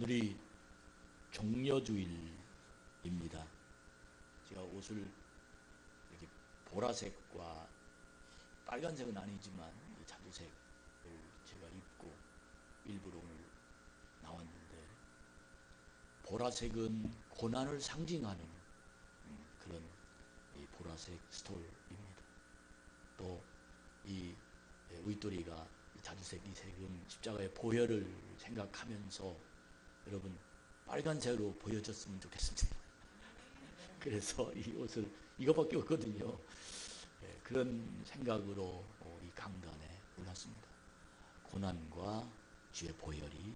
오늘이 종려주일입니다. 제가 옷을 이렇게 보라색과 빨간색은 아니지만 이 자주색을 제가 입고 일부러 오늘 나왔는데, 보라색은 고난을 상징하는 그런 이 보라색 스톨입니다. 또 이 윗도리가 자주색 이 색은 십자가의 보혈을 생각하면서 여러분 빨간색으로 보여졌으면 좋겠습니다. 그래서 이 옷을 이거밖에 없거든요. 그런 생각으로 이 강단에 올랐습니다. 고난과 주의 보혈이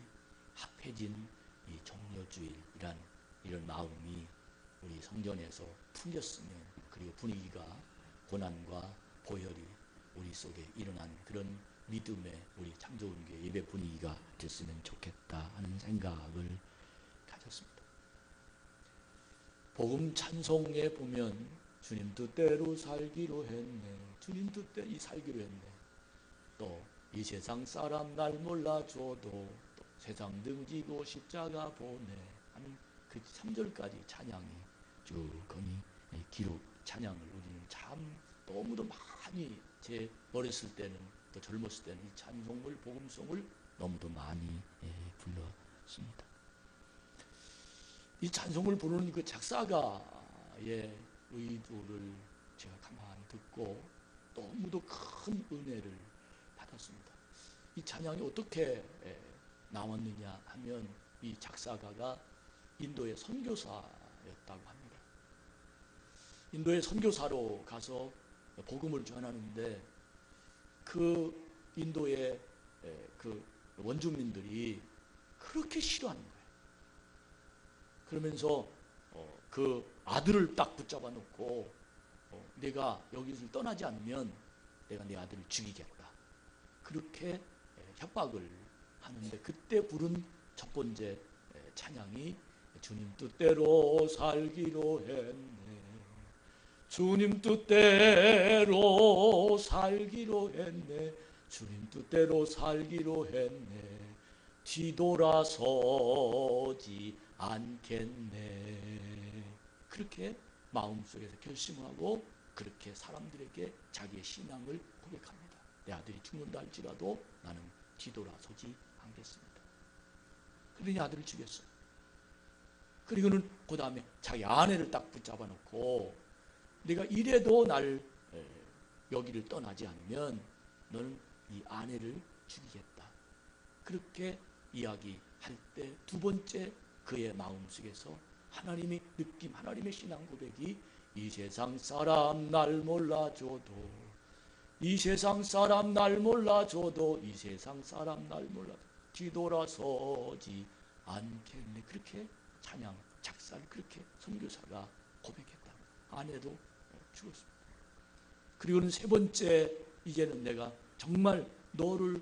합해진 이 종려주일이란 이런 마음이 우리 성전에서 풍겼으면, 그리고 분위기가 고난과 보혈이 우리 속에 일어난 그런 믿음의 우리 창조운교회 예배 분위기가 됐으면 좋겠다 하는 생각을 가졌습니다. 복음 찬송에 보면 주님 뜻대로 살기로 했네, 주님 뜻대로 살기로 했네, 또 이 세상 사람 날 몰라줘도 또 세상 등지고 십자가 보내 하는 그 3절까지 찬양이 쭉 거니 기록 찬양을 우리는 참 너무도 많이, 제 어렸을 때는 또 젊었을 때는 이 찬송을 복음송을 너무도 많이 불렀습니다. 이 찬송을 부르는 그 작사가의 의도를 제가 가만히 듣고 너무도 큰 은혜를 받았습니다. 이 찬양이 어떻게 나왔느냐 하면, 이 작사가가 인도의 선교사였다고 합니다. 인도의 선교사로 가서 복음을 전하는데, 그 인도의 그 원주민들이 그렇게 싫어하는 거예요. 그러면서 그 아들을 딱 붙잡아 놓고 내가 여기를 떠나지 않으면 내가 내 아들을 죽이겠다, 그렇게 협박을 하는데, 그때 부른 첫 번째 찬양이 주님 뜻대로 살기로 했네, 주님 뜻대로 살기로 했네, 주님 뜻대로 살기로 했네, 뒤돌아서지 않겠네. 그렇게 마음속에서 결심하고 그렇게 사람들에게 자기의 신앙을 고백합니다. 내 아들이 죽는다 할지라도 나는 뒤돌아서지 않겠습니다. 그러니 아들을 죽였어요. 그리고는 그 다음에 자기 아내를 딱 붙잡아 놓고 내가 이래도 날 여기를 떠나지 않으면 너는 이 아내를 죽이겠다, 그렇게 이야기할 때 두 번째 그의 마음속에서 하나님의 느낌, 하나님의 신앙 고백이 이 세상 사람 날 몰라줘도, 이 세상 사람 날 몰라줘도, 이 세상 사람 날 몰라도 뒤돌아서지 않겠네, 그렇게 찬양 작사를 그렇게 선교사가 고백했다. 아내도 죽었습니다. 그리고는 세 번째, 이제는 내가 정말 너를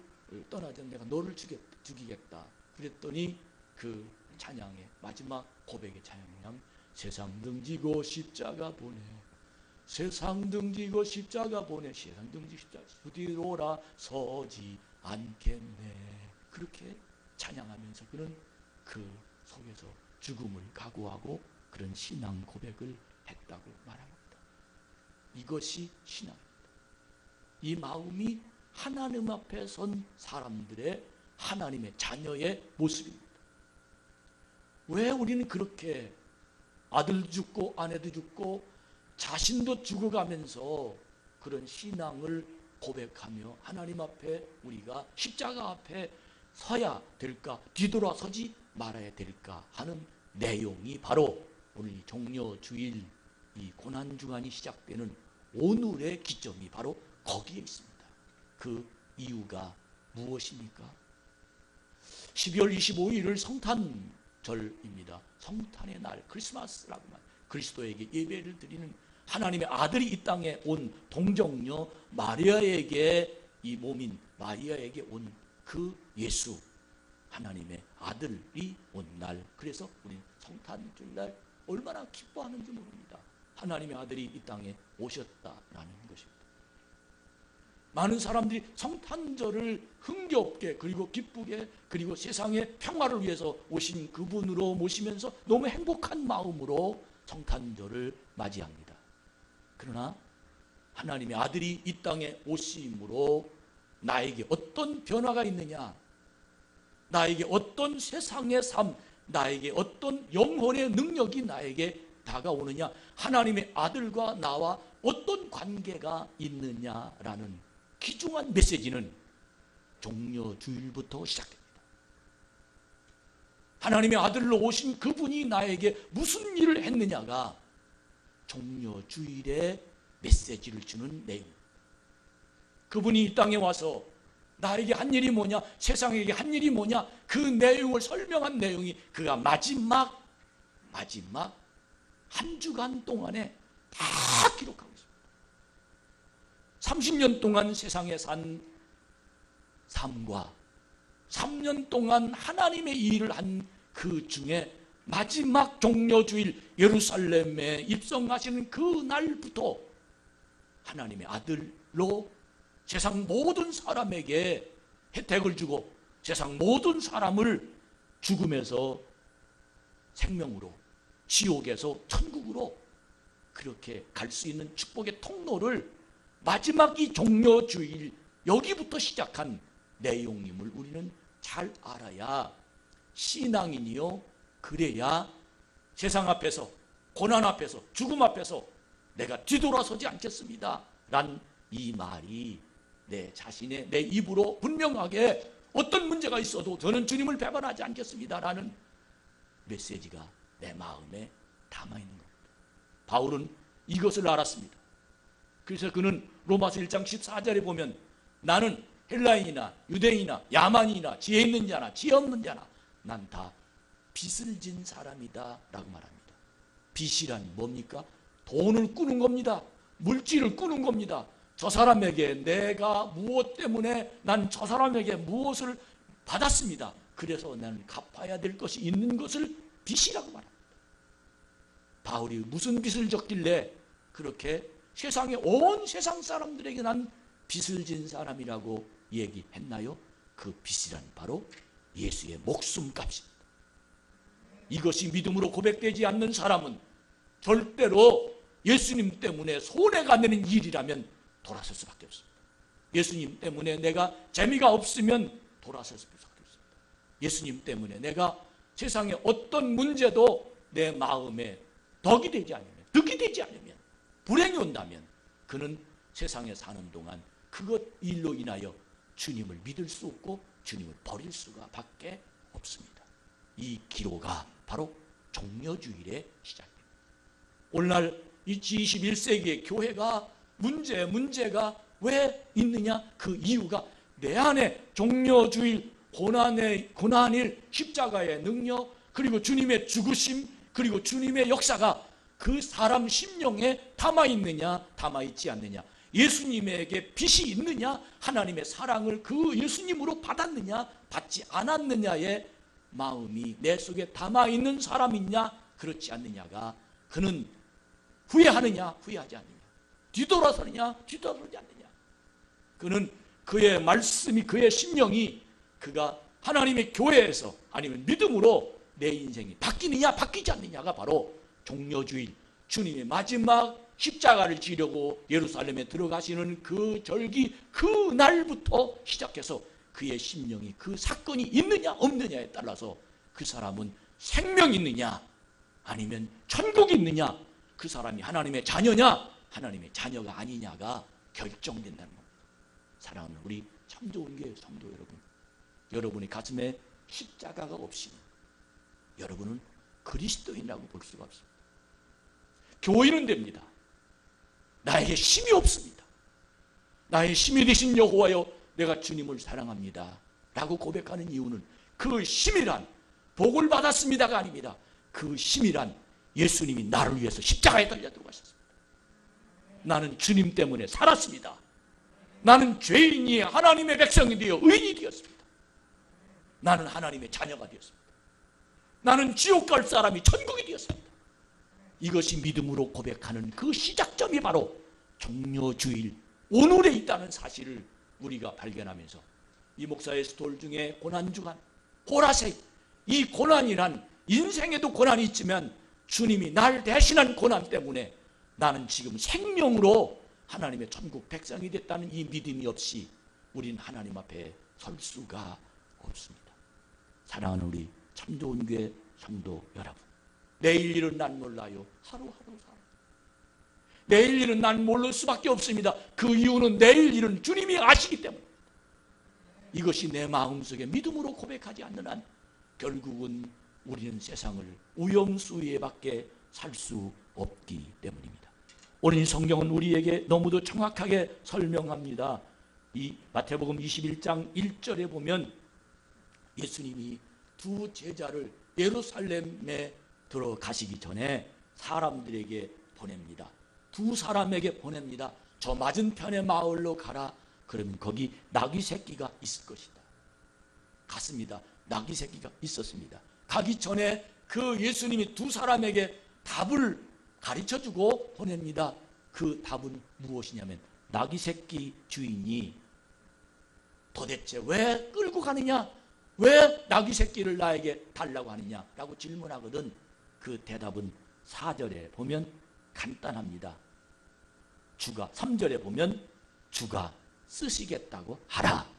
떠나지 않으면 내가 너를 죽이겠다. 그랬더니 그 찬양의 마지막 고백의 찬양, 세상 등지고 십자가 보내, 세상 등지고 십자가 보내, 세상 등지고 십자가 뒤돌아서지 않겠네, 그렇게 찬양하면서 그는 그 속에서 죽음을 각오하고 그런 신앙 고백을 했다고 말합니다. 이것이 신앙입니다. 이 마음이 하나님 앞에 선 사람들의, 하나님의 자녀의 모습입니다. 왜 우리는 그렇게 아들도 죽고 아내도 죽고 자신도 죽어가면서 그런 신앙을 고백하며 하나님 앞에 우리가 십자가 앞에 서야 될까, 뒤돌아서지 말아야 될까 하는 내용이 바로 오늘 이 종려주일, 이 고난주간이 시작되는 오늘의 기점이 바로 거기에 있습니다. 그 이유가 무엇입니까? 12월 25일을 성탄절입니다. 성탄의 날, 크리스마스라고 말, 그리스도에게 예배를 드리는 하나님의 아들이 이 땅에 온 동정녀 마리아에게, 이 몸인 마리아에게 온 그 예수, 하나님의 아들이 온 날, 그래서 우리는 성탄절날 얼마나 기뻐하는지 모릅니다. 하나님의 아들이 이 땅에 오셨다라는 것입니다. 많은 사람들이 성탄절을 흥겹게 그리고 기쁘게 그리고 세상의 평화를 위해서 오신 그분으로 모시면서 너무 행복한 마음으로 성탄절을 맞이합니다. 그러나 하나님의 아들이 이 땅에 오심으로 나에게 어떤 변화가 있느냐, 나에게 어떤 세상의 삶, 나에게 어떤 영혼의 능력이 나에게 다가오느냐, 하나님의 아들과 나와 어떤 관계가 있느냐라는 귀중한 메시지는 종려주일부터 시작됩니다. 하나님의 아들로 오신 그분이 나에게 무슨 일을 했느냐가 종려주일의 메시지를 주는 내용. 그분이 이 땅에 와서 나에게 한 일이 뭐냐, 세상에게 한 일이 뭐냐, 그 내용을 설명한 내용이 그가 마지막 한 주간 동안에 다 기록하고 있습니다. 30년 동안 세상에 산 삶과 3년 동안 하나님의 일을 한 그 중에 마지막 종려주일 예루살렘에 입성하시는 그 날부터 하나님의 아들로 세상 모든 사람에게 혜택을 주고 세상 모든 사람을 죽음에서 생명으로, 지옥에서 천국으로 그렇게 갈 수 있는 축복의 통로를 마지막 이 종려주일 여기부터 시작한 내용임을 우리는 잘 알아야 신앙인이요, 그래야 세상 앞에서, 고난 앞에서, 죽음 앞에서 내가 뒤돌아서지 않겠습니다 란 이 말이 내 자신의 내 입으로 분명하게 어떤 문제가 있어도 저는 주님을 배반하지 않겠습니다 라는 메시지가 내 마음에 담아있는 겁니다. 바울은 이것을 알았습니다. 그래서 그는 로마서 1장 14절에 보면 나는 헬라인이나 유대인이나 야만인이나 지혜 있는 자나 지혜 없는 자나 난 다 빚을 진 사람이다 라고 말합니다. 빚이란 뭡니까? 돈을 꾸는 겁니다. 물질을 꾸는 겁니다. 저 사람에게 내가 무엇 때문에 난 저 사람에게 무엇을 받았습니다. 그래서 나는 갚아야 될 것이 있는 것을 빚이라고 말합니다. 바울이 무슨 빚을 졌길래 그렇게 세상에 온 세상 사람들에게 난 빚을 진 사람이라고 얘기했나요? 그 빚이란 바로 예수의 목숨값입니다. 이것이 믿음으로 고백되지 않는 사람은 절대로 예수님 때문에 손해가 되는 일이라면 돌아설 수밖에 없습니다. 예수님 때문에 내가 재미가 없으면 돌아설 수밖에 없습니다. 예수님 때문에 내가 세상에 어떤 문제도 내 마음에 덕이 되지 않으면, 득이 되지 않으면, 불행이 온다면 그는 세상에 사는 동안 그것 일로 인하여 주님을 믿을 수 없고 주님을 버릴 수가 밖에 없습니다. 이 기로가 바로 종려주일의 시작입니다. 오늘날 이 21세기의 교회가 문제가 왜 있느냐? 그 이유가 내 안에 종려주일, 고난일, 십자가의 능력, 그리고 주님의 죽으심, 그리고 주님의 역사가 그 사람 심령에 담아있느냐, 담아있지 않느냐, 예수님에게 빚이 있느냐, 하나님의 사랑을 그 예수님으로 받았느냐, 받지 않았느냐의 마음이 내 속에 담아있는 사람이냐, 그렇지 않느냐가, 그는 후회하느냐, 후회하지 않느냐, 뒤돌아서느냐, 뒤돌아서지 않느냐, 그는 그의 말씀이, 그의 심령이 그가 하나님의 교회에서 아니면 믿음으로 내 인생이 바뀌느냐, 바뀌지 않느냐가 바로 종려주일, 주님의 마지막 십자가를 지려고 예루살렘에 들어가시는 그 절기, 그 날부터 시작해서 그의 심령이 그 사건이 있느냐 없느냐에 따라서 그 사람은 생명이 있느냐 아니면 천국이 있느냐, 그 사람이 하나님의 자녀냐 하나님의 자녀가 아니냐가 결정된다는 겁니다. 사랑하는 우리 참 좋은 교회 성도 여러분, 여러분의 가슴에 십자가가 없이는 여러분은 그리스도인이라고 볼 수가 없습니다. 교회는 됩니다. 나에게 힘이 없습니다. 나의 힘이 되신 여호와여, 내가 주님을 사랑합니다 라고 고백하는 이유는 그 힘이란 복을 받았습니다가 아닙니다. 그 힘이란 예수님이 나를 위해서 십자가에 달려 들어가셨습니다. 나는 주님 때문에 살았습니다. 나는 죄인이 하나님의 백성이 되어 의인이 되었습니다. 나는 하나님의 자녀가 되었습니다. 나는 지옥 갈 사람이 천국이 되었습니다. 이것이 믿음으로 고백하는 그 시작점이 바로 종려주일 오늘에 있다는 사실을 우리가 발견하면서 이 목사의 스톨 중에 고난주간, 보라색, 이 고난이란 인생에도 고난이 있지만 주님이 날 대신한 고난 때문에 나는 지금 생명으로 하나님의 천국 백성이 됐다는 이 믿음이 없이 우린 하나님 앞에 설 수가 없습니다. 사랑하는 우리 참 좋은 교회 성도 여러분, 내일 일은 난 몰라요. 하루하루 살아. 내일 일은 난 모를 수밖에 없습니다. 그 이유는 내일 일은 주님이 아시기 때문입니다. 이것이 내 마음속에 믿음으로 고백하지 않는 한 결국은 우리는 세상을 우영수에밖에 살 수 없기 때문입니다. 오늘 이 성경은 우리에게 너무도 정확하게 설명합니다. 이 마태복음 21장 1절에 보면 예수님이 두 제자를 예루살렘에 들어가시기 전에 사람들에게 보냅니다. 두 사람에게 보냅니다. 저 맞은편의 마을로 가라. 그러면 거기 나귀 새끼가 있을 것이다. 갔습니다. 나귀 새끼가 있었습니다. 가기 전에 그 예수님이 두 사람에게 답을 가르쳐주고 보냅니다. 그 답은 무엇이냐면 나귀 새끼 주인이 도대체 왜 끌고 가느냐? 왜 나귀 새끼를 나에게 달라고 하느냐? 라고 질문하거든. 그 대답은 4절에 보면 간단합니다. 3절에 보면 주가 쓰시겠다고 하라.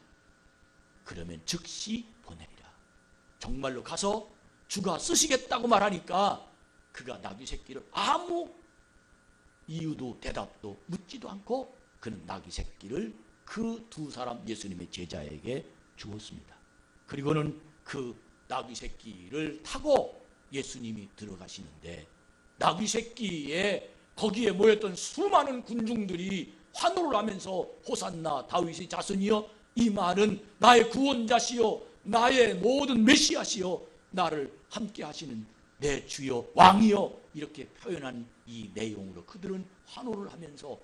그러면 즉시 보내리라. 정말로 가서 주가 쓰시겠다고 말하니까 그가 나귀 새끼를 아무 이유도 대답도 묻지도 않고 그는 나귀 새끼를 그 두 사람 예수님의 제자에게 주었습니다. 그리고는 그 나귀 새끼를 타고 예수님이 들어가시는데 나귀 새끼에 거기에 모였던 수많은 군중들이 환호를 하면서 호산나 다윗의 자손이여, 이 말은 나의 구원자시여 나의 모든 메시아시여 나를 함께 하시는 내 주여 왕이여, 이렇게 표현한 이 내용으로 그들은 환호를 하면서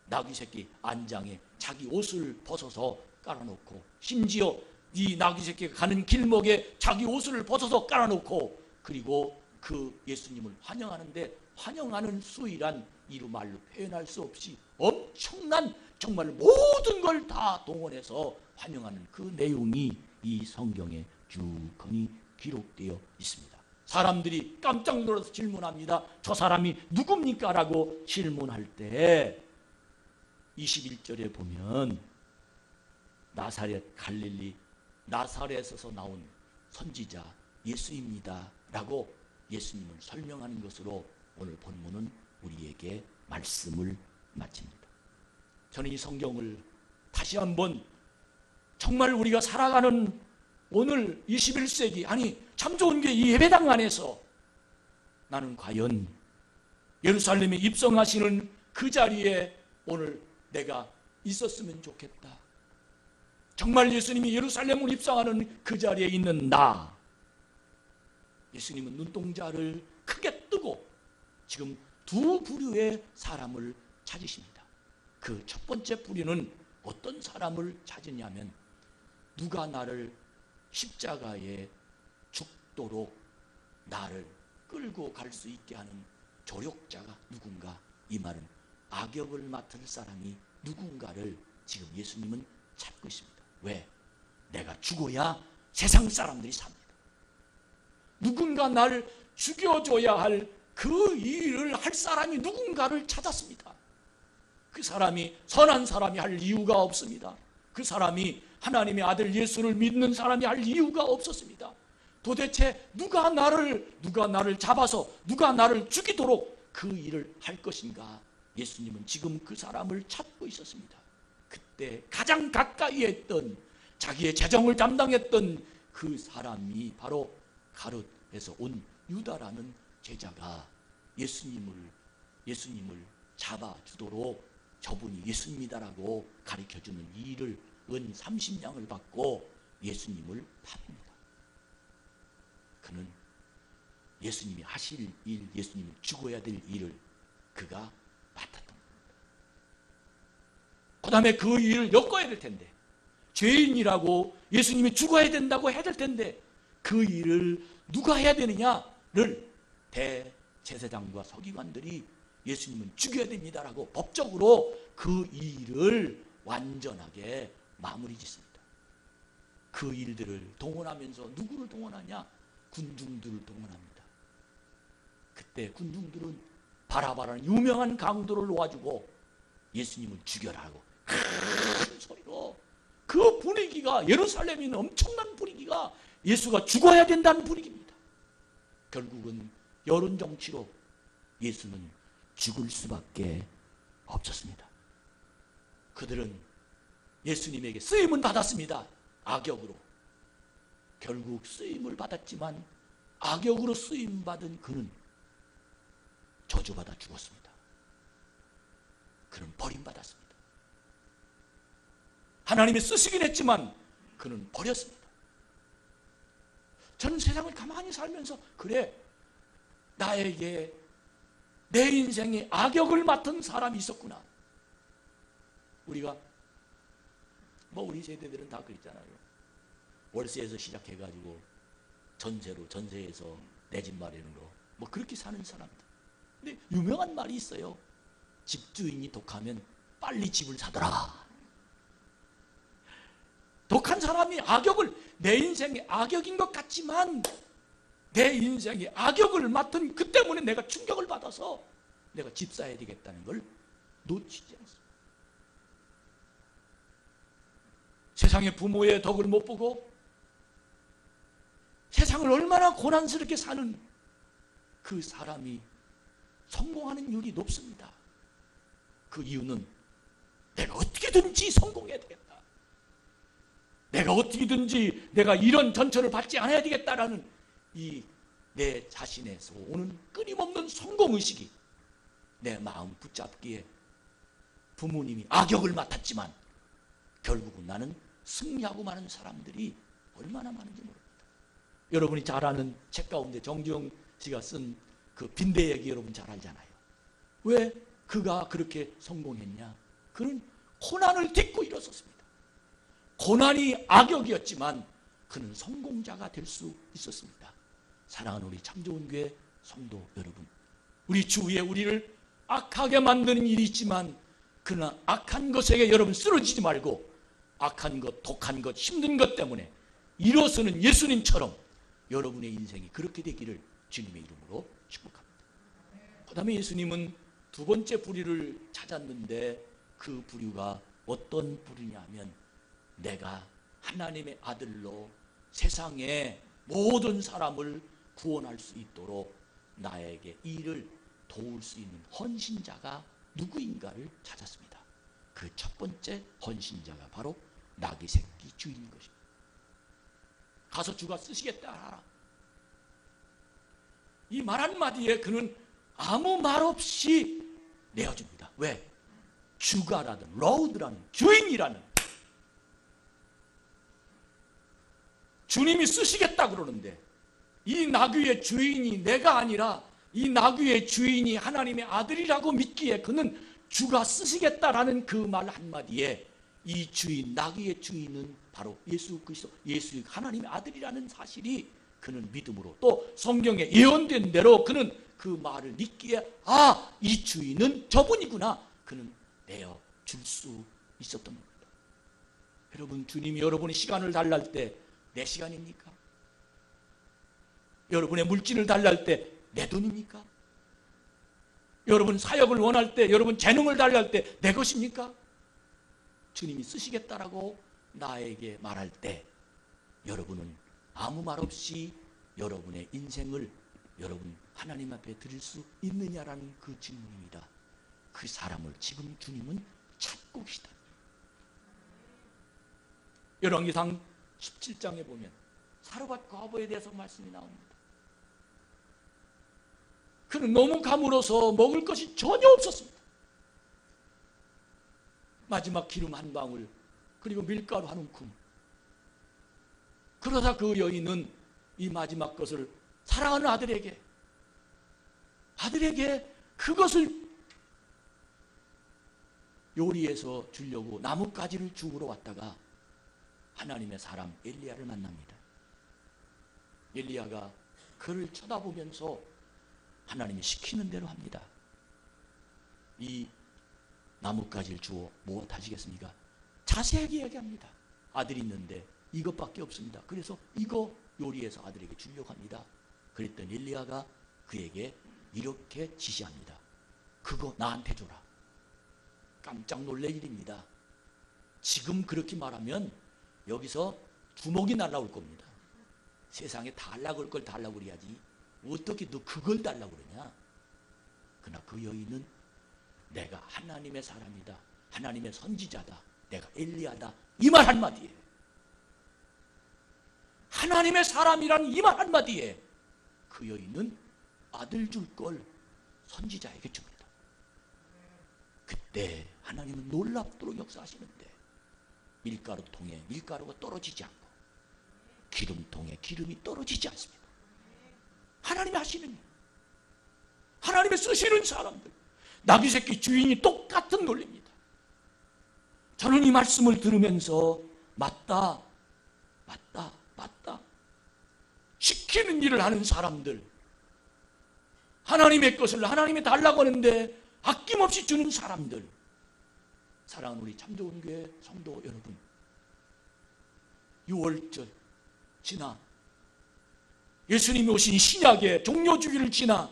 나귀 새끼 안장에 자기 옷을 벗어서 깔아놓고, 심지어 이 나귀 새끼가 가는 길목에 자기 옷을 벗어서 깔아놓고, 그리고 그 예수님을 환영하는데 환영하는 수이란 이루 말로 표현할 수 없이 엄청난 정말 모든 걸 다 동원해서 환영하는 그 내용이 이 성경에 주거니 기록되어 있습니다. 사람들이 깜짝 놀라서 질문합니다. 저 사람이 누굽니까? 라고 질문할 때 21절에 보면 나사렛 갈릴리 나사렛에서 나온 선지자 예수입니다 라고 예수님을 설명하는 것으로 오늘 본문은 우리에게 말씀을 마칩니다. 저는 이 성경을 다시 한번 정말 우리가 살아가는 오늘 21세기, 아니 참 좋은 교회 이 예배당 안에서 나는 과연 예루살렘에 입성하시는 그 자리에 오늘 내가 있었으면 좋겠다. 정말 예수님이 예루살렘을 입성하는 그 자리에 있는 나, 예수님은 눈동자를 크게 뜨고 지금 두 부류의 사람을 찾으십니다. 그 첫 번째 부류는 어떤 사람을 찾으냐면 누가 나를 십자가에 죽도록 나를 끌고 갈 수 있게 하는 조력자가 누군가, 이 말은 악역을 맡을 사람이 누군가를 지금 예수님은 찾고 있습니다. 왜? 내가 죽어야 세상 사람들이 삽니다. 누군가 나를 죽여줘야 할 그 일을 할 사람이 누군가를 찾았습니다. 그 사람이 선한 사람이 할 이유가 없습니다. 그 사람이 하나님의 아들 예수를 믿는 사람이 할 이유가 없었습니다. 도대체 누가 나를 잡아서 누가 나를 죽이도록 그 일을 할 것인가? 예수님은 지금 그 사람을 찾고 있었습니다. 그때 가장 가까이에 있던 자기의 재정을 담당했던 그 사람이 바로 가롯에서 온 유다라는 제자가 예수님을 잡아주도록 저분이 예수님이다라고 가르쳐주는 이 일을 은 30냥을 받고 예수님을 팝니다. 그는 예수님이 하실 일, 예수님이 죽어야 될 일을 그가 맡았던 겁니다. 그 다음에 그 일을 엮어야 될 텐데, 죄인이라고 예수님이 죽어야 된다고 해야 될 텐데 그 일을 누가 해야 되느냐를 대제사장과 서기관들이 예수님은 죽여야 됩니다라고 법적으로 그 일을 완전하게 마무리 짓습니다. 그 일들을 동원하면서 누구를 동원하냐? 군중들을 동원합니다. 그때 군중들은 바라바라는 유명한 강도를 놓아주고 예수님을 죽여라고 큰 소리로, 그 분위기가, 예루살렘에 있는 엄청난 분위기가 예수가 죽어야 된다는 분위기입니다. 결국은 여론 정치로 예수는 죽을 수밖에 없었습니다. 그들은 예수님에게 쓰임은 받았습니다. 악역으로. 결국 쓰임을 받았지만 악역으로 쓰임받은 그는 저주받아 죽었습니다. 그는 버림받았습니다. 하나님이 쓰시긴 했지만 그는 버렸습니다. 저는 세상을 가만히 살면서, 그래, 나에게 내 인생에 악역을 맡은 사람이 있었구나. 우리가 우리 세대들은 다 그랬잖아요. 월세에서 시작해가지고 전세로, 전세에서 내 집 마련으로 그렇게 사는 사람들. 근데 유명한 말이 있어요. 집주인이 독하면 빨리 집을 사더라. 독한 사람이 악역을, 내 인생의 악역인 것 같지만 내 인생의 악역을 맡은 그 때문에 내가 충격을 받아서 내가 집 사야 되겠다는 걸 놓치지 않습니다. 세상의 부모의 덕을 못 보고 세상을 얼마나 고난스럽게 사는 그 사람이 성공하는 율이 높습니다. 그 이유는 내가 어떻게든지 성공해야 되겠다, 내가 어떻게든지 내가 이런 전철을 받지 않아야 되겠다라는 이 내 자신에서 오는 끊임없는 성공의식이 내 마음 붙잡기에 부모님이 악역을 맡았지만 결국은 나는 승리하고 마는 사람들이 얼마나 많은지 모릅니다. 여러분이 잘 아는 책 가운데 정지영 씨가 쓴 그 빈대 얘기 여러분 잘 알잖아요. 왜 그가 그렇게 성공했냐? 그는 고난을 딛고 일어섰습니다. 고난이 악역이었지만 그는 성공자가 될 수 있었습니다. 사랑하는 우리 참좋은교회 성도 여러분, 우리 주위에 우리를 악하게 만드는 일이 있지만 그러나 악한 것에게 여러분 쓰러지지 말고 악한 것, 독한 것, 힘든 것 때문에 일어서는 예수님처럼 여러분의 인생이 그렇게 되기를 주님의 이름으로 축복합니다. 그 다음에 예수님은 두 번째 부류를 찾았는데 그 부류가 어떤 부류냐면, 내가 하나님의 아들로 세상의 모든 사람을 구원할 수 있도록 나에게 이를 도울 수 있는 헌신자가 누구인가를 찾았습니다. 그 첫 번째 헌신자가 바로 나귀 새끼 주인인 것입니다. 가서 주가 쓰시겠다, 이 말 한마디에 그는 아무 말 없이 내어줍니다. 왜? 주가라든 로드라는, 주인이라는, 주님이 쓰시겠다 그러는데 이 나귀의 주인이 내가 아니라 이 나귀의 주인이 하나님의 아들이라고 믿기에 그는 주가 쓰시겠다라는 그 말 한마디에 이 주인, 나귀의 주인은 바로 예수 그리스도, 예수 하나님의 아들이라는 사실이 그는 믿음으로, 또 성경에 예언된 대로 그는 그 말을 믿기에 이 주인은 저분이구나, 그는 내어줄 수 있었던 겁니다. 여러분, 주님이 여러분의 시간을 달랄 때 내 시간입니까? 여러분의 물질을 달랄 때 내 돈입니까? 여러분 사역을 원할 때, 여러분 재능을 달랄 때 내 것입니까? 주님이 쓰시겠다라고 나에게 말할 때 여러분은 아무 말 없이 여러분의 인생을 여러분 하나님 앞에 드릴 수 있느냐라는 그 질문입니다. 그 사람을 지금 주님은 찾고 계시다. 열왕기상 17장에 보면 사르밧 과부에 대해서 말씀이 나옵니다. 그는 너무 가물어서 먹을 것이 전혀 없었습니다. 마지막 기름 한 방울, 그리고 밀가루 한 움큼. 그러다 그 여인은 이 마지막 것을 사랑하는 아들에게 그것을 요리해서 주려고 나뭇가지를 주우러 왔다가 하나님의 사람 엘리야를 만납니다. 엘리야가 그를 쳐다보면서 하나님이 시키는 대로 합니다. 이 나뭇가지를 주워 무엇하시겠습니까? 자세하게 이야기합니다. 아들이 있는데 이것밖에 없습니다. 그래서 이거 요리해서 아들에게 주려고 합니다. 그랬더니 엘리야가 그에게 이렇게 지시합니다. 그거 나한테 줘라. 깜짝 놀랄 일입니다. 지금 그렇게 말하면 여기서 주먹이 날라올 겁니다. 세상에 달라고 할 걸 달라고 그래야지 어떻게 너 그걸 달라고 그러냐. 그러나 그 여인은 내가 하나님의 사람이다, 하나님의 선지자다, 내가 엘리야다, 이 말 한마디에, 하나님의 사람이라는 이 말 한마디에 그 여인은 아들 줄 걸 선지자에게 줍니다. 그때 하나님은 놀랍도록 역사하시는데 밀가루통에 밀가루가 떨어지지 않고 기름통에 기름이 떨어지지 않습니다. 하나님이 하시는 일, 하나님의 쓰시는 사람들, 나귀 새끼 주인이 똑같은 논리입니다. 저는 이 말씀을 들으면서 맞다, 맞다, 맞다, 시키는 일을 하는 사람들, 하나님의 것을 하나님이 달라고 하는데 아낌없이 주는 사람들, 사랑하는 우리 참 좋은 교회 성도 여러분, 6월절 지나 예수님이 오신 신약의 종료주기를 지나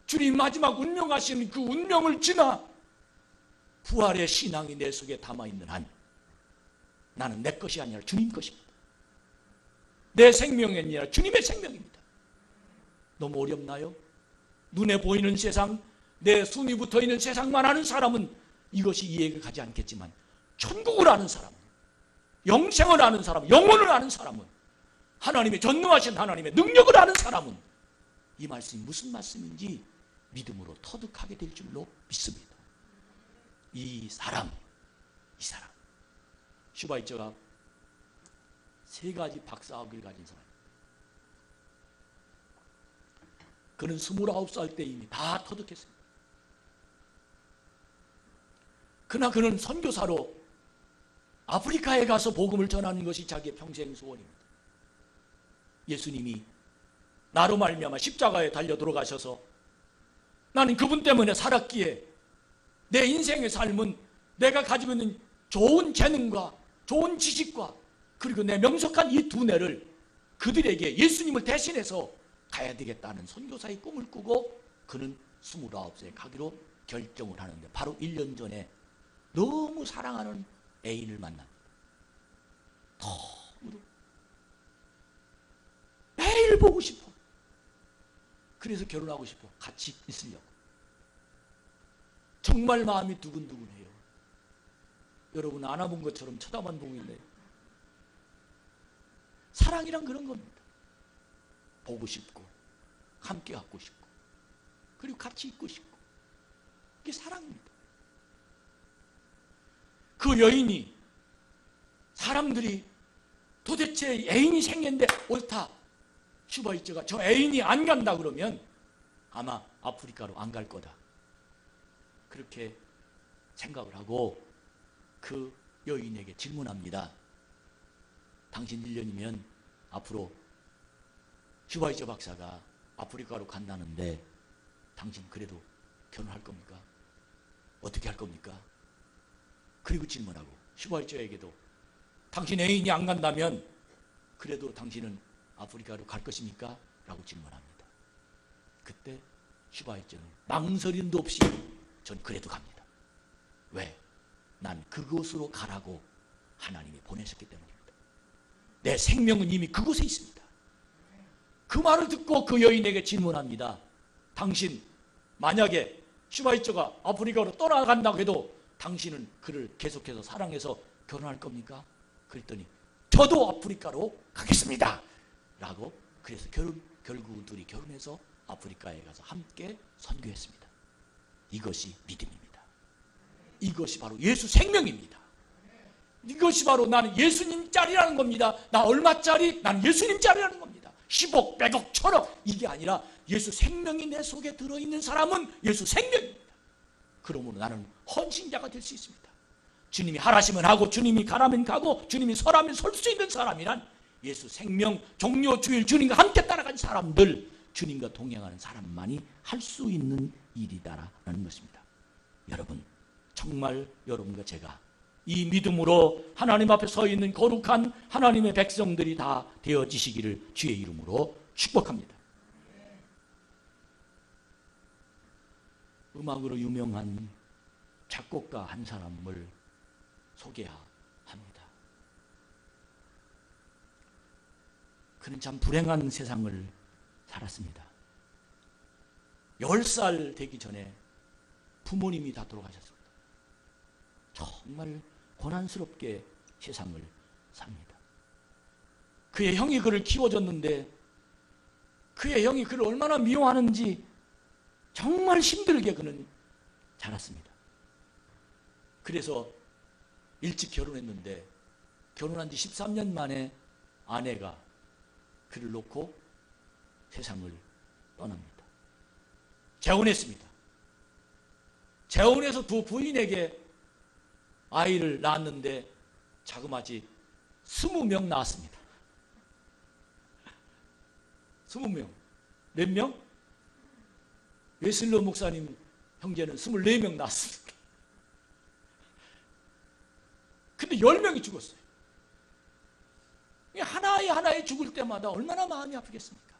주님 마지막 운명하시는 그 운명을 지나 부활의 신앙이 내 속에 담아있는 한 나는 내 것이 아니라 주님 것입니다. 내 생명이 아니라 주님의 생명입니다. 너무 어렵나요? 눈에 보이는 세상, 내 숨이 붙어있는 세상만 아는 사람은 이것이 이해가 가지 않겠지만 천국을 아는 사람은, 영생을 아는 사람, 영혼을 아는 사람은, 하나님의 전능하신 하나님의 능력을 아는 사람은 이 말씀이 무슨 말씀인지 믿음으로 터득하게 될 줄로 믿습니다. 이 사람 슈바이처가 세 가지 박사학위를 가진 사람. 그는 29살 때 이미 다 터득했습니다. 그러나 그는 선교사로 아프리카에 가서 복음을 전하는 것이 자기의 평생 소원입니다. 예수님이 나로 말미암아 십자가에 달려 돌아가셔서 나는 그분 때문에 살았기에 내 인생의 삶은 내가 가지고 있는 좋은 재능과 좋은 지식과 그리고 내 명석한 이 두뇌를 그들에게 예수님을 대신해서 가야 되겠다는 선교사의 꿈을 꾸고 그는 29세에 가기로 결정을 하는데 바로 1년 전에 너무 사랑하는 애인을 만납니다. 너무 매일 보고 싶어. 그래서 결혼하고 싶어. 같이 있으려고. 정말 마음이 두근두근해요. 여러분 안아본 것처럼 쳐다만 보고 있네요. 사랑이란 그런 겁니다. 보고 싶고 함께 갖고 싶고 그리고 같이 있고 싶고 그게 사랑입니다. 그 여인이 사람들이 도대체 애인이 생겼는데 옳다. 슈바이처가 저 애인이 안 간다 그러면 아마 아프리카로 안 갈 거다. 그렇게 생각을 하고 그 여인에게 질문합니다. 당신 1년이면 앞으로 슈바이처 박사가 아프리카로 간다는데 당신 그래도 결혼할 겁니까? 어떻게 할 겁니까? 그리고 질문하고 슈바이처에게도 당신 애인이 안 간다면 그래도 당신은 아프리카로 갈 것입니까? 라고 질문합니다. 그때 슈바이처는 망설임도 없이 전 그래도 갑니다. 왜? 난 그곳으로 가라고 하나님이 보내셨기 때문입니다. 내 생명은 이미 그곳에 있습니다. 그 말을 듣고 그 여인에게 질문합니다. 당신 만약에 슈바이처가 아프리카로 떠나간다고 해도 당신은 그를 계속해서 사랑해서 결혼할 겁니까? 그랬더니 저도 아프리카로 가겠습니다 라고 그래서 결국은 둘이 결혼해서 아프리카에 가서 함께 선교했습니다. 이것이 믿음입니다. 이것이 바로 예수 생명입니다. 이것이 바로 나는 예수님 짤이라는 겁니다. 나 얼마짜리? 나는 예수님 짤이라는 겁니다. 10억, 100억, 1000억 이게 아니라 예수 생명이 내 속에 들어있는 사람은 예수 생명입니다. 그러므로 나는 헌신자가 될 수 있습니다. 주님이 하라시면 하고 주님이 가라면 가고 주님이 서라면 설 수 있는 사람이란 예수 생명 종료 주일 주님과 함께 따라간 사람들, 주님과 동행하는 사람만이 할 수 있는 일이다라는 것입니다. 여러분, 정말 여러분과 제가 이 믿음으로 하나님 앞에 서 있는 거룩한 하나님의 백성들이 다 되어지시기를 주의 이름으로 축복합니다. 음악으로 유명한 작곡가 한 사람을 소개합니다. 그는 참 불행한 세상을 살았습니다. 10살 되기 전에 부모님이 다 돌아가셨습니다. 정말 고난스럽게 세상을 삽니다. 그의 형이 그를 키워줬는데 그의 형이 그를 얼마나 미워하는지 정말 힘들게 그는 자랐습니다. 그래서 일찍 결혼했는데 결혼한 지 13년 만에 아내가 그를 놓고 세상을 떠납니다. 재혼했습니다. 재혼해서 두 부인에게 아이를 낳았는데 자그마치 20명 낳았습니다. 20명. 몇 명? 웨슬러 목사님 형제는 24명 낳았습니다. 근데 10명이 죽었어요. 하나에 하나에 죽을 때마다 얼마나 마음이 아프겠습니까?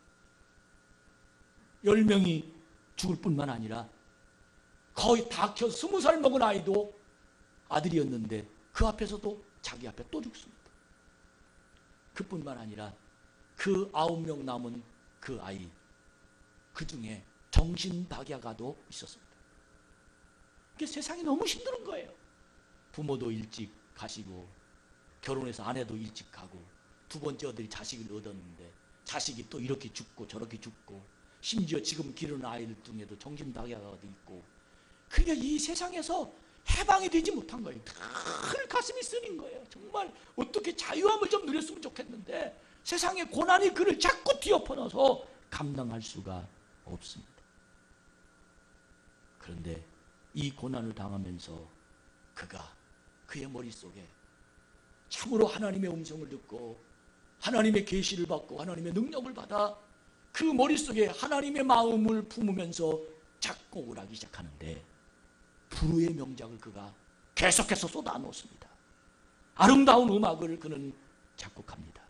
10명이 죽을 뿐만 아니라 거의 다 켜서 20살 먹은 아이도 아들이었는데 그 앞에서도 자기 앞에 또 죽습니다. 그뿐만 아니라 그 9명 남은 그 아이, 그 중에 정신박약아도 있었습니다. 세상이 너무 힘든 거예요. 부모도 일찍 가시고 결혼해서 아내도 일찍 가고 두 번째 아들이 자식을 얻었는데 자식이 또 이렇게 죽고 저렇게 죽고 심지어 지금 기르는 아이들 중에도 정신박약아도 있고 그러니까 이 세상에서 해방이 되지 못한 거예요. 늘 가슴이 쓰린 거예요. 정말 어떻게 자유함을 좀 누렸으면 좋겠는데 세상의 고난이 그를 자꾸 뒤엎어놔서 감당할 수가 없습니다. 그런데 이 고난을 당하면서 그의 머릿속에 참으로 하나님의 음성을 듣고 하나님의 계시를 받고 하나님의 능력을 받아 그 머릿속에 하나님의 마음을 품으면서 작곡을 하기 시작하는데 불후의 명작을 그가 계속해서 쏟아놓습니다. 아름다운 음악을 그는 작곡합니다.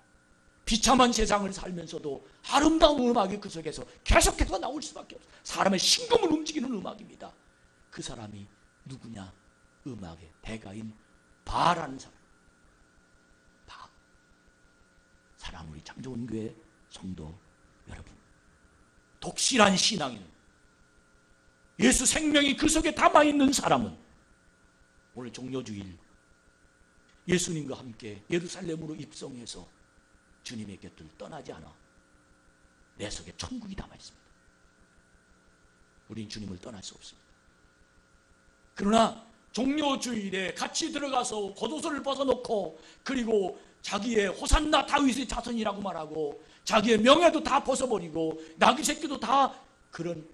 비참한 세상을 살면서도 아름다운 음악이 그 속에서 계속해서 나올 수밖에 없어요. 사람의 심금을 움직이는 음악입니다. 그 사람이 누구냐? 음악의 대가인 바라는 사람. 바. 사랑하는 우리 창조원교회 성도 여러분, 독실한 신앙인, 예수 생명이 그 속에 담아있는 사람은 오늘 종료주일 예수님과 함께 예루살렘으로 입성해서 주님의 곁을 떠나지 않아 내 속에 천국이 담아있습니다. 우린 주님을 떠날 수 없습니다. 그러나 종료주일에 같이 들어가서 겉옷을 벗어놓고 그리고 자기의 호산나 다윗의 자손이라고 말하고 자기의 명예도 다 벗어버리고 나귀 새끼도 다 그런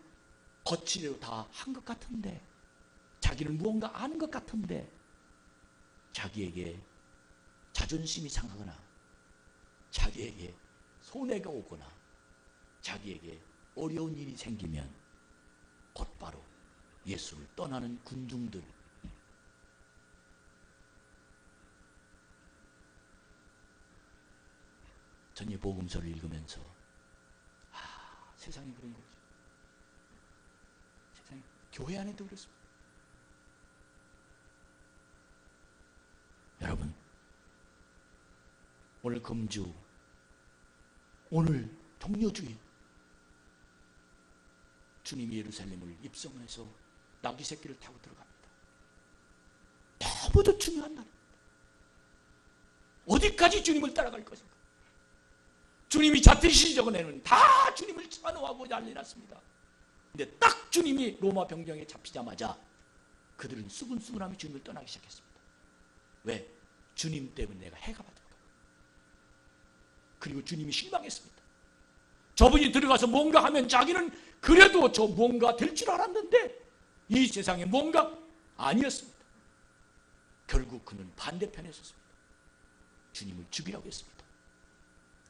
거칠로 다 한 것 같은데 자기는 무언가 아는 것 같은데 자기에게 자존심이 상하거나 자기에게 손해가 오거나 자기에게 어려운 일이 생기면 곧바로 예수를 떠나는 군중들, 전이 복음서를 읽으면서 세상이 그런 거죠. 세상이 교회 안에도 그렇습니다. 여러분, 오늘 금주, 오늘 종료주일 주님이 예루살렘을 입성해서 나귀 새끼를 타고 들어갑니다. 너무도 중요한 날입니다. 어디까지 주님을 따라갈 것인가? 주님이 자택시 적어내는 다 주님을 찬호하고 난리 났습니다. 근데 딱 주님이 로마 병정에 잡히자마자 그들은 수근수근하며 주님을 떠나기 시작했습니다. 왜? 주님 때문에 내가 해가 받을까? 그리고 주님이 실망했습니다. 저분이 들어가서 뭔가 하면 자기는 그래도 저 뭔가 될 줄 알았는데 이 세상에 뭔가 아니었습니다. 결국 그는 반대편에 섰습니다. 주님을 죽이라고 했습니다.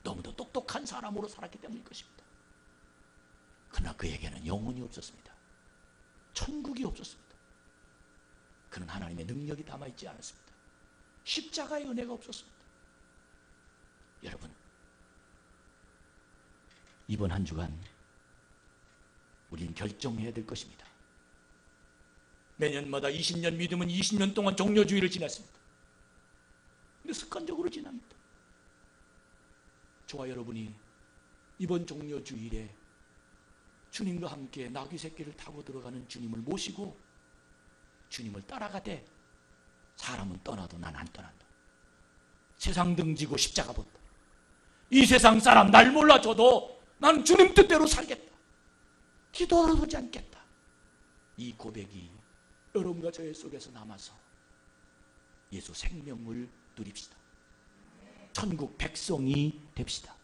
너무도 똑똑한 사람으로 살았기 때문일 것입니다. 그러나 그에게는 영혼이 없었습니다. 천국이 없었습니다. 그는 하나님의 능력이 담아있지 않았습니다. 십자가의 은혜가 없었습니다. 여러분, 이번 한 주간 우리는 결정해야 될 것입니다. 매년마다 20년 믿으면 20년 동안 종료주의를 지냈습니다. 근데 습관적으로 지납니다. 저와 여러분이 이번 종료주일에 주님과 함께 나귀 새끼를 타고 들어가는 주님을 모시고 주님을 따라가되 사람은 떠나도 난 안 떠난다. 세상 등지고 십자가 본다. 이 세상 사람 날 몰라줘도 나는 주님 뜻대로 살겠다. 기도하러 오지 않겠다. 이 고백이 여러분과 저의 속에서 남아서 예수 생명을 누립시다. 천국 백성이 됩시다.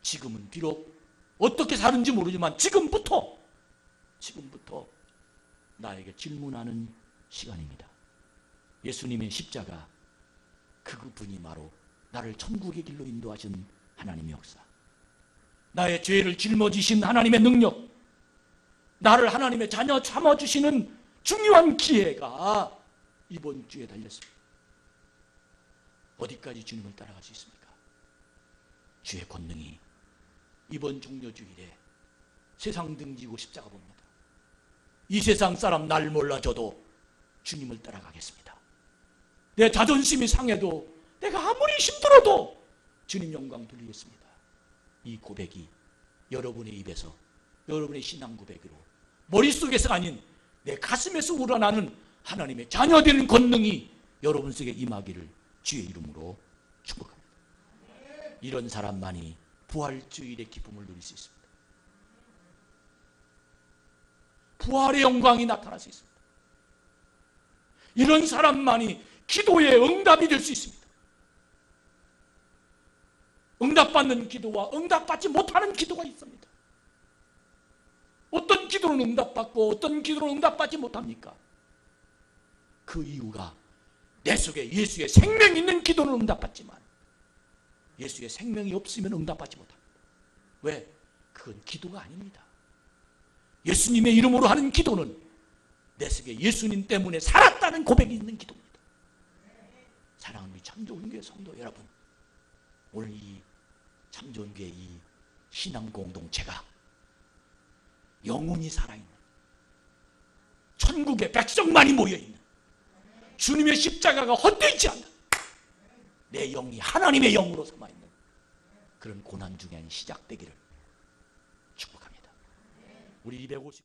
지금은 비록 어떻게 사는지 모르지만 지금부터 나에게 질문하는 시간입니다. 예수님의 십자가, 그분이 바로 나를 천국의 길로 인도하신 하나님의 역사, 나의 죄를 짊어지신 하나님의 능력, 나를 하나님의 자녀 삼아주시는 중요한 기회가 이번 주에 달렸습니다. 어디까지 주님을 따라갈 수 있습니까? 주의 권능이 이번 종료주일에 세상 등지고 십자가 봅니다. 이 세상 사람 날 몰라줘도 주님을 따라가겠습니다. 내 자존심이 상해도, 내가 아무리 힘들어도 주님 영광 돌리겠습니다. 이 고백이 여러분의 입에서, 여러분의 신앙 고백으로 머릿속에서 아닌 내 가슴에서 우러나는 하나님의 자녀되는 권능이 여러분 속에 임하기를 주의 이름으로 축복합니다. 이런 사람만이 부활주일의 기쁨을 누릴 수 있습니다. 부활의 영광이 나타날 수 있습니다. 이런 사람만이 기도의 응답이 될 수 있습니다. 응답받는 기도와 응답받지 못하는 기도가 있습니다. 어떤 기도는 응답받고 어떤 기도는 응답받지 못합니까? 그 이유가 내 속에 예수의 생명이 있는 기도는 응답받지만 예수의 생명이 없으면 응답받지 못합니다. 왜? 그건 기도가 아닙니다. 예수님의 이름으로 하는 기도는 내 속에 예수님 때문에 살았다는 고백이 있는 기도입니다. 사랑하는 우리 참좋은교회 성도 여러분, 오늘 이 참좋은교회 이 신앙 공동체가 영혼이 살아있는, 천국의 백성만이 모여있는, 주님의 십자가가 헛되지 않는, 내 영이 하나님의 영으로 삼아있는 그런 고난 중에 시작되기를 축복합니다. 우리 250